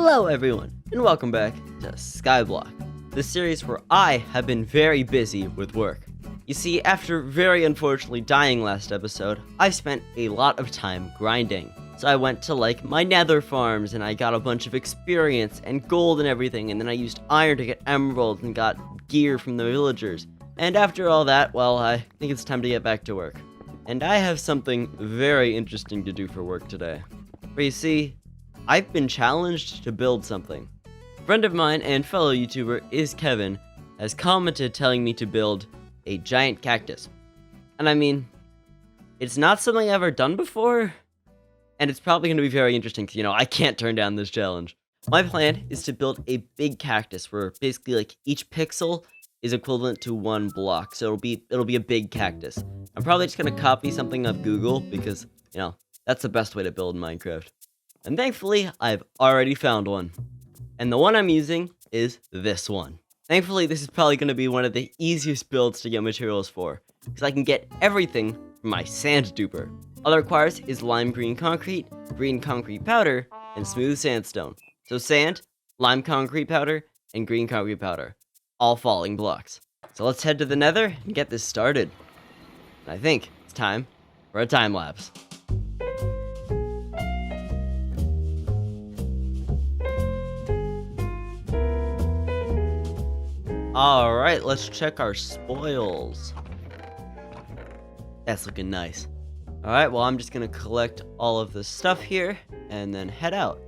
Hello everyone, and welcome back to Skyblock, the series where I have been very busy with work. You see, after very unfortunately dying last episode, I spent a lot of time grinding. So I went to my nether farms and I got a bunch of experience and gold and everything, and then I used iron to get emeralds and got gear from the villagers. And after all that, well, I think it's time to get back to work. And I have something very interesting to do for work today. For you see, I've been challenged to build something. A friend of mine and fellow YouTuber IsKevin has commented telling me to build a giant cactus. And I mean, it's not something I've ever done before, and it's probably going to be very interesting because, I can't turn down this challenge. My plan is to build a big cactus where basically each pixel is equivalent to one block, so it'll be a big cactus. I'm probably just going to copy something off Google because, that's the best way to build Minecraft. And thankfully, I've already found one. And the one I'm using is this one. Thankfully, this is probably going to be one of the easiest builds to get materials for, because I can get everything from my sand duper. All it requires is lime green concrete powder, and smooth sandstone. So sand, lime concrete powder, and green concrete powder. All falling blocks. So let's head to the nether and get this started. And I think it's time for a time lapse. Alright, let's check our spoils. That's looking nice. Alright, well, I'm just gonna collect all of this stuff here and then head out.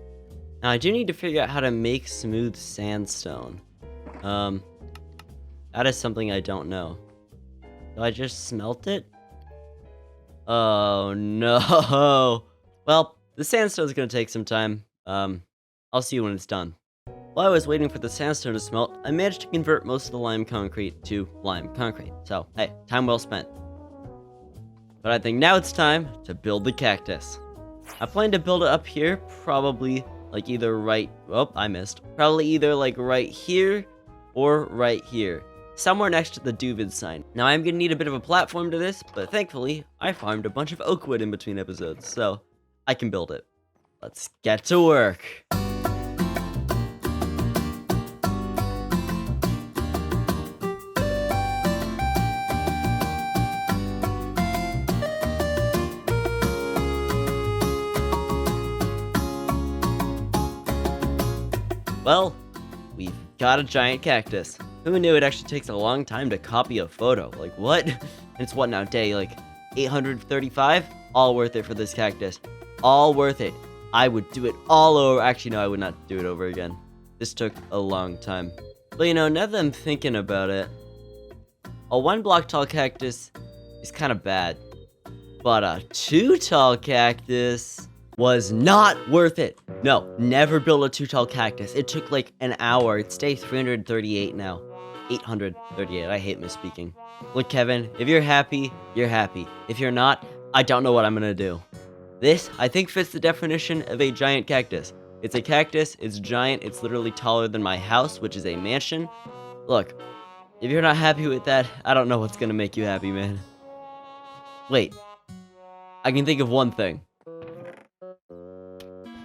Now, I do need to figure out how to make smooth sandstone. That is something I don't know. Do I just smelt it? Oh, no. Well, the sandstone's gonna take some time. I'll see you when it's done. While I was waiting for the sandstone to smelt, I managed to convert most of the lime concrete to lime concrete. So, hey, time well spent. But I think now it's time to build the cactus. I plan to build it up here, probably either right... Oh, I missed. Probably either right here or right here. Somewhere next to the Doovid sign. Now, I'm gonna need a bit of a platform to this, but thankfully, I farmed a bunch of oak wood in between episodes, so I can build it. Let's get to work. Well, we've got a giant cactus. Who knew it actually takes a long time to copy a photo? What? And it's what now, day 835? All worth it for this cactus. All worth it. I would do it all over. Actually, no, I would not do it over again. This took a long time. But now that I'm thinking about it, a 1 block tall cactus is kind of bad. But a 2 tall cactus was not worth it. No, never build a 2 tall cactus. It took an hour. It's day 338 now. 838. I hate misspeaking. Look, Kevin, if you're happy, you're happy. If you're not, I don't know what I'm gonna do. This, I think, fits the definition of a giant cactus. It's a cactus, it's giant, it's literally taller than my house, which is a mansion. Look, if you're not happy with that, I don't know what's gonna make you happy, man. Wait. I can think of one thing.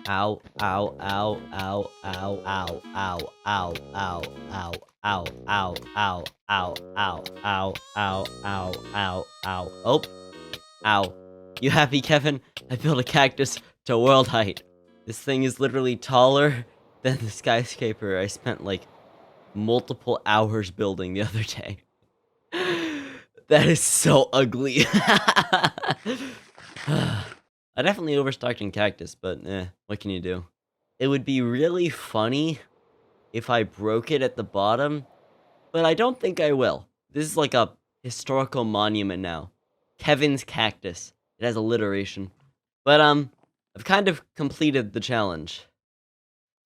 Ow, ow, ow, ow, ow, ow, ow, ow, ow, ow, ow, ow, ow, ow, ow, ow, ow, ow, ow, ow. Oh, ow. You happy, Kevin? I built a cactus to world height. This thing is literally taller than the skyscraper I spent multiple hours building the other day. That is so ugly. I definitely overstocked in cactus, but what can you do? It would be really funny if I broke it at the bottom, but I don't think I will. This is a historical monument now. Kevin's cactus. It has alliteration. But I've kind of completed the challenge.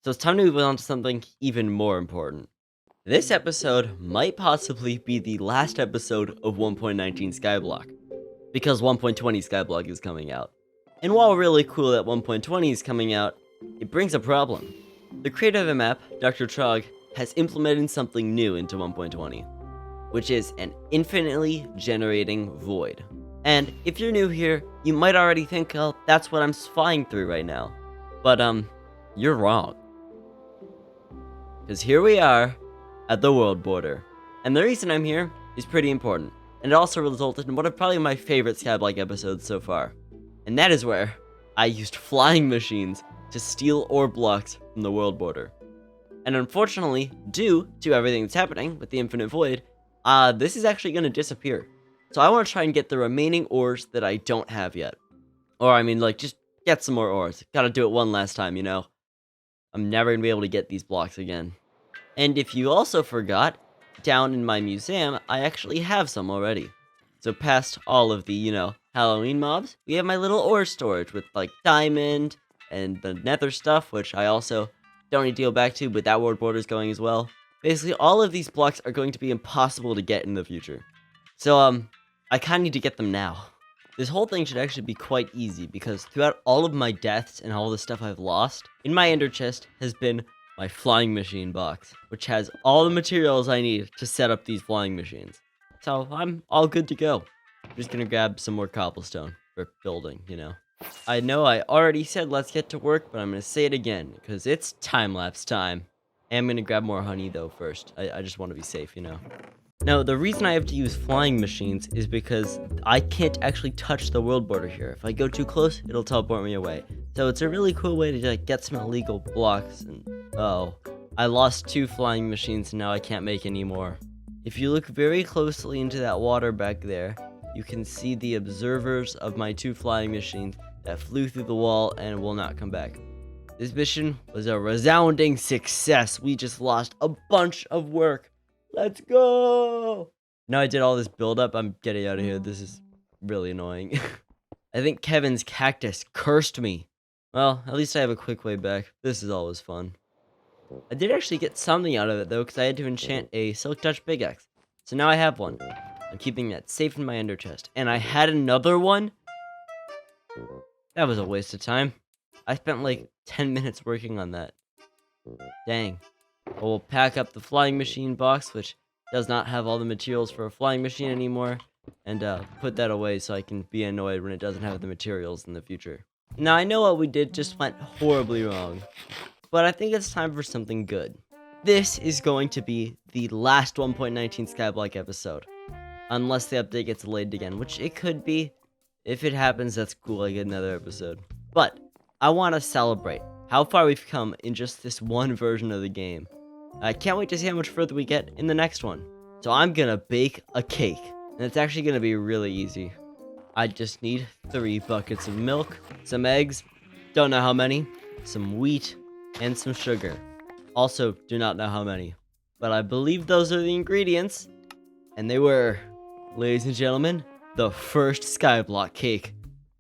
So it's time to move on to something even more important. This episode might possibly be the last episode of 1.19 Skyblock, because 1.20 Skyblock is coming out. And while really cool that 1.20 is coming out, it brings a problem. The creator of the map, Dr. Trog, has implemented something new into 1.20, which is an infinitely generating void. And if you're new here, you might already think, oh, that's what I'm flying through right now. But, you're wrong. because here we are at the world border. And the reason I'm here is pretty important, and it also resulted in one of probably my favorite Skyblock episodes so far. And that is where I used flying machines to steal ore blocks from the world border. And unfortunately, due to everything that's happening with the Infinite Void, this is actually going to disappear. So I want to try and get the remaining ores that I don't have yet. Or I mean, like, just get some more ores. Gotta do it one last time, you know? I'm never going to be able to get these blocks again. And if you also forgot, down in my museum, I actually have some already. So past all of the, you know, Halloween mobs, we have my little ore storage with, like, diamond and the nether stuff, which I also don't need to go back to, but that world border is going as well. Basically, all of these blocks are going to be impossible to get in the future. So, I kind of need to get them now. This whole thing should actually be quite easy, because throughout all of my deaths and all the stuff I've lost, in my ender chest has been my flying machine box, which has all the materials I need to set up these flying machines. So, I'm all good to go. I'm just gonna grab some more cobblestone for building, you know. I know I already said let's get to work, but I'm gonna say it again, because it's time-lapse time. And I'm gonna grab more honey, though, first. I just want to be safe, you know. Now, the reason I have to use flying machines is because I can't actually touch the world border here. If I go too close, it'll teleport me away. So it's a really cool way to like, get some illegal blocks. And oh, I lost 2 flying machines and now I can't make any more. If you look very closely into that water back there, you can see the observers of my 2 flying machines that flew through the wall and will not come back. This mission was a resounding success. We just lost a bunch of work. Let's go! Now I did all this build-up, I'm getting out of here. This is really annoying. I think Kevin's cactus cursed me. Well, at least I have a quick way back. This is always fun. I did actually get something out of it, though, because I had to enchant a Silk Touch pickaxe. So now I have one. I'm keeping that safe in my ender chest. And I had another one? That was a waste of time. I spent like 10 minutes working on that. Dang. I will pack up the flying machine box, which does not have all the materials for a flying machine anymore, and put that away so I can be annoyed when it doesn't have the materials in the future. Now, I know what we did just went horribly wrong, but I think it's time for something good. This is going to be the last 1.19 Skyblock episode, unless the update gets delayed again, which it could be. If it happens, that's cool, I get another episode. But I want to celebrate how far we've come in just this one version of the game. I can't wait to see how much further we get in the next one. So I'm gonna bake a cake, and it's actually gonna be really easy. I just need 3 buckets of milk, some eggs, don't know how many, some wheat, and some sugar. Also, do not know how many. But I believe those are the ingredients, and they were, ladies and gentlemen, the first Skyblock cake.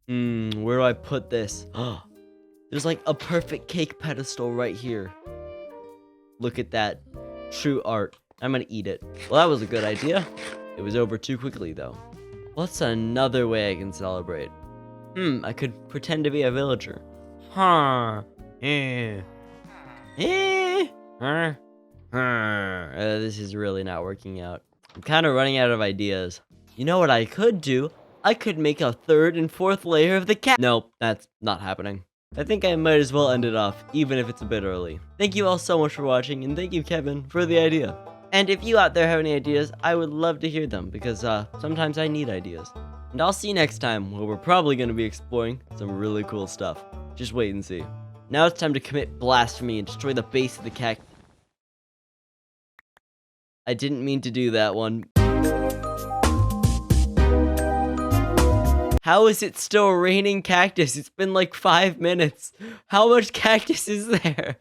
Where do I put this? There's like a perfect cake pedestal right here. Look at that. True art. I'm gonna eat it. Well, that was a good idea. It was over too quickly, though. What's another way I can celebrate? I could pretend to be a villager. This is really not working out. I'm kind of running out of ideas. You know what I could do? I could make a 3rd and 4th layer of the cat. Nope, that's not happening. I think I might as well end it off, even if it's a bit early. Thank you all so much for watching, and thank you, Kevin, for the idea. And if you out there have any ideas, I would love to hear them, because sometimes I need ideas. And I'll see you next time, where we're probably going to be exploring some really cool stuff. Just wait and see. Now it's time to commit blasphemy and destroy the base of the cactus. I didn't mean to do that one. How is it still raining cactus? It's been like 5 minutes. How much cactus is there?